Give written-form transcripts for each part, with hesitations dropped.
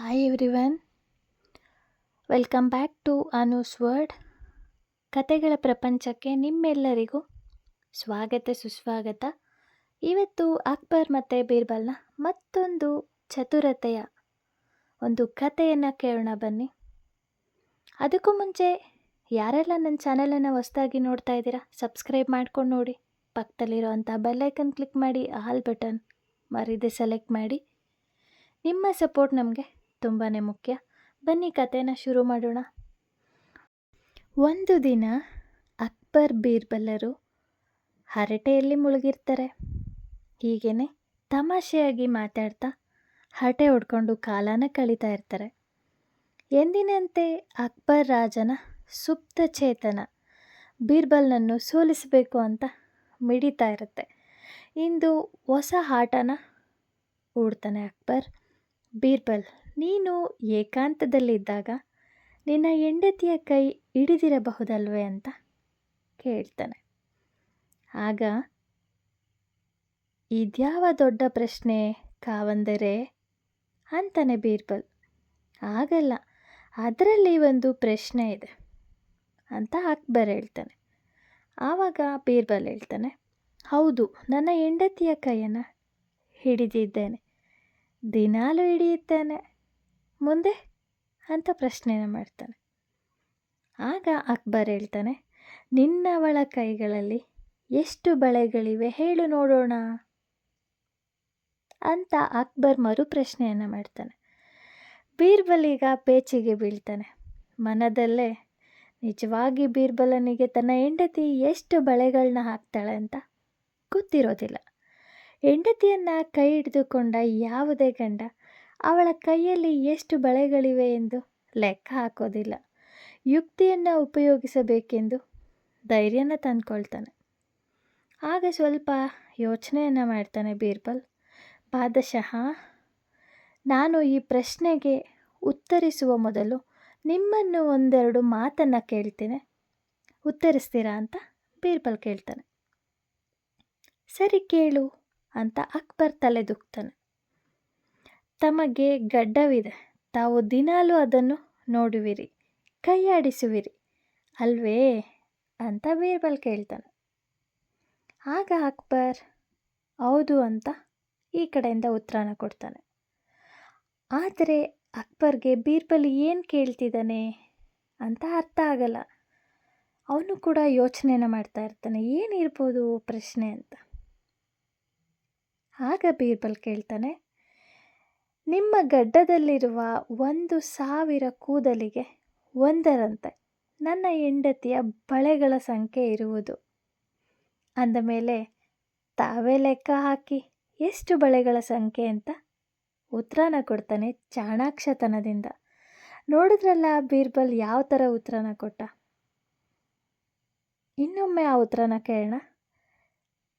Hi everyone, welcome back to Anu's word. ಕತೆಗಳ ಪ್ರಪಂಚಕ್ಕೆ ನಿಮ್ಮೆಲ್ಲರಿಗೂ ಸ್ವಾಗತ ಸುಸ್ವಾಗತ. ಇವತ್ತು ಅಕ್ಬರ್ ಮತ್ತು ಬೀರ್ಬಲ್ನ ಮತ್ತೊಂದು ಚತುರತೆಯ ಒಂದು ಕಥೆಯನ್ನು ಕೇಳೋಣ ಬನ್ನಿ. ಅದಕ್ಕೂ ಮುಂಚೆ ಯಾರೆಲ್ಲ ನನ್ನ ಚಾನಲನ್ನು ಹೊಸದಾಗಿ ನೋಡ್ತಾ ಇದ್ದೀರಾ, ಸಬ್ಸ್ಕ್ರೈಬ್ ಮಾಡ್ಕೊಂಡು ನೋಡಿ. ಪಕ್ಕದಲ್ಲಿರೋವಂಥ ಬೆಲ್ಲೈಕನ್ ಕ್ಲಿಕ್ ಮಾಡಿ, ಆಲ್ ಬಟನ್ ಮರೀದೆ ಸೆಲೆಕ್ಟ್ ಮಾಡಿ. ನಿಮ್ಮ ಸಪೋರ್ಟ್ ನಮಗೆ ತುಂಬಾ ಮುಖ್ಯ. ಬನ್ನಿ ಕಥೆನ ಶುರು ಮಾಡೋಣ. ಒಂದು ದಿನ ಅಕ್ಬರ್ ಬೀರ್ಬಲರು ಹರಟೆಯಲ್ಲಿ ಮುಳುಗಿರ್ತಾರೆ. ಹೀಗೇನೆ ತಮಾಷೆಯಾಗಿ ಮಾತಾಡ್ತಾ ಹರಟೆ ಹೊಡ್ಕೊಂಡು ಕಾಲನ ಕಳೀತಾ ಇರ್ತಾರೆ. ಎಂದಿನಂತೆ ಅಕ್ಬರ್ ರಾಜನ ಸುಪ್ತ ಚೇತನ ಬೀರ್ಬಲ್ನನ್ನು ಸೋಲಿಸಬೇಕು ಅಂತ ಮಿಡಿತಾ ಇರುತ್ತೆ. ಇಂದು ಹೊಸ ಆಟನ ಹೂಡ್ತಾನೆ ಅಕ್ಬರ್. ಬೀರ್ಬಲ್, ನೀನು ಏಕಾಂತದಲ್ಲಿದ್ದಾಗ ನಿನ್ನ ಹೆಂಡತಿಯ ಕೈ ಹಿಡಿದಿರಬಹುದಲ್ವೇ ಅಂತ ಕೇಳ್ತಾನೆ. ಆಗ ಇದ್ಯಾವ ದೊಡ್ಡ ಪ್ರಶ್ನೆ ಕಾವಂದರೆ ಅಂತಾನೆ ಬೀರ್ಬಲ್. ಆಗಲ್ಲ, ಅದರಲ್ಲಿ ಒಂದು ಪ್ರಶ್ನೆ ಇದೆ ಅಂತ ಅಕ್ಬರ್ ಹೇಳ್ತಾನೆ. ಆವಾಗ ಬೀರ್ಬಲ್ ಹೇಳ್ತಾನೆ, ಹೌದು, ನನ್ನ ಹೆಂಡತಿಯ ಕೈಯನ್ನು ಹಿಡಿದಿದ್ದೇನೆ, ದಿನಾಲೂ ಹಿಡಿಯುತ್ತೇನೆ, ಮುಂದೆ ಅಂತ ಪ್ರಶ್ನೆನ ಮಾಡ್ತಾನೆ. ಆಗ ಅಕ್ಬರ್ ಹೇಳ್ತಾನೆ, ನಿನ್ನವಳ ಕೈಗಳಲ್ಲಿ ಎಷ್ಟು ಬಳೆಗಳಿವೆ ಹೇಳು ನೋಡೋಣ ಅಂತ ಅಕ್ಬರ್ ಮರು ಪ್ರಶ್ನೆಯನ್ನು ಮಾಡ್ತಾನೆ. ಬೀರ್ಬಲ್ ಈಗ ಪೇಚಿಗೆ ಬೀಳ್ತಾನೆ. ಮನದಲ್ಲೇ ನಿಜವಾಗಿ ಬೀರ್ಬಲನಿಗೆ ತನ್ನ ಹೆಂಡತಿ ಎಷ್ಟು ಬಳೆಗಳನ್ನ ಹಾಕ್ತಾಳೆ ಅಂತ ಗೊತ್ತಿರೋದಿಲ್ಲ. ಹೆಂಡತಿಯನ್ನು ಕೈ ಹಿಡಿದುಕೊಂಡ ಯಾವುದೇ ಗಂಡ ಅವಳ ಕೈಯಲ್ಲಿ ಎಷ್ಟು ಬಳೆಗಳಿವೆ ಎಂದು ಲೆಕ್ಕ ಹಾಕೋದಿಲ್ಲ. ಯುಕ್ತಿಯನ್ನು ಉಪಯೋಗಿಸಬೇಕೆಂದು ಧೈರ್ಯನ ತಂದ್ಕೊಳ್ತಾನೆ. ಆಗ ಸ್ವಲ್ಪ ಯೋಚನೆಯನ್ನು ಮಾಡ್ತಾನೆ ಬೀರ್ಬಲ್. ಬಾದಶಃ, ನಾನು ಈ ಪ್ರಶ್ನೆಗೆ ಉತ್ತರಿಸುವ ಮೊದಲು ನಿಮ್ಮನ್ನು ಒಂದೆರಡು ಮಾತನ್ನು ಕೇಳ್ತೇನೆ, ಉತ್ತರಿಸ್ತೀರಾ ಅಂತ ಬೀರ್ಬಲ್ ಕೇಳ್ತಾನೆ. ಸರಿ ಕೇಳು ಅಂತ ಅಕ್ಬರ್ ತಲೆದೂಗ್ತಾನೆ. ತಮಗೆ ಗಡ್ಡವಿದೆ, ತಾವು ದಿನಾಲೂ ಅದನ್ನು ನೋಡುವಿರಿ, ಕೈಯಾಡಿಸುವಿರಿ ಅಲ್ವೇ ಅಂತ ಬೀರ್ಬಲ್ ಕೇಳ್ತಾನೆ. ಆಗ ಅಕ್ಬರ್ ಹೌದು ಅಂತ ಈ ಕಡೆಯಿಂದ ಉತ್ತರನ ಕೊಡ್ತಾನೆ. ಆದರೆ ಅಕ್ಬರ್ಗೆ ಬೀರ್ಬಲ್ ಏನು ಕೇಳ್ತಿದ್ದಾನೆ ಅಂತ ಅರ್ಥ ಆಗಲ್ಲ. ಅವನು ಕೂಡ ಯೋಚನೆನ ಮಾಡ್ತಾ ಇರ್ತಾನೆ, ಏನಿರ್ಬೋದು ಪ್ರಶ್ನೆ ಅಂತ. ಆಗ ಬೀರ್ಬಲ್ ಕೇಳ್ತಾನೆ, ನಿಮ್ಮ ಗಡ್ಡದಲ್ಲಿರುವ 1,000 ಕೂದಲಿಗೆ ಒಂದರಂತೆ ನನ್ನ ಹೆಂಡತಿಯ ಬಳೆಗಳ ಸಂಖ್ಯೆ ಇರುವುದು. ಅಂದಮೇಲೆ ತಾವೇ ಲೆಕ್ಕ ಹಾಕಿ ಎಷ್ಟು ಬಳೆಗಳ ಸಂಖ್ಯೆ ಅಂತ ಉತ್ತರನ ಕೊಡ್ತಾನೆ ಚಾಣಾಕ್ಷತನದಿಂದ. ನೋಡಿದ್ರಲ್ಲ ಬೀರ್ಬಲ್ ಯಾವ ಥರ ಉತ್ತರನ ಕೊಟ್ಟ. ಇನ್ನೊಮ್ಮೆ ಆ ಉತ್ತರನ ಕೇಳೋಣ.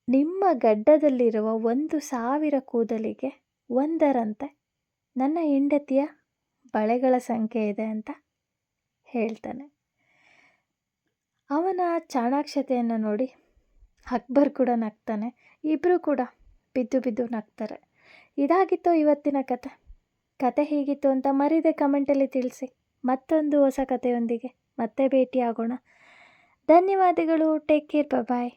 ನಿಮ್ಮ ಗಡ್ಡದಲ್ಲಿರುವ 1,000 ಕೂದಲಿಗೆ ಒಂದರಂತೆ ನನ್ನ ಹೆಂಡತಿಯ ಬಳೆಗಳ ಸಂಖ್ಯೆ ಇದೆ ಅಂತ ಹೇಳ್ತಾನೆ. ಅವನ ಚಾಣಾಕ್ಷತೆಯನ್ನು ನೋಡಿ ಅಕ್ಬರ್ ಕೂಡ ನಗ್ತಾನೆ. ಇಬ್ಬರು ಕೂಡ ಬಿದ್ದು ಬಿದ್ದು ನಗ್ತಾರೆ. ಇದಾಗಿತ್ತು ಇವತ್ತಿನ ಕತೆ ಹೇಗಿತ್ತು ಅಂತ ಮರೀದೆ ಕಮೆಂಟಲ್ಲಿ ತಿಳಿಸಿ. ಮತ್ತೊಂದು ಹೊಸ ಕಥೆಯೊಂದಿಗೆ ಮತ್ತೆ ಭೇಟಿಯಾಗೋಣ. ಧನ್ಯವಾದಗಳು. Take care. ಬಾಯ್.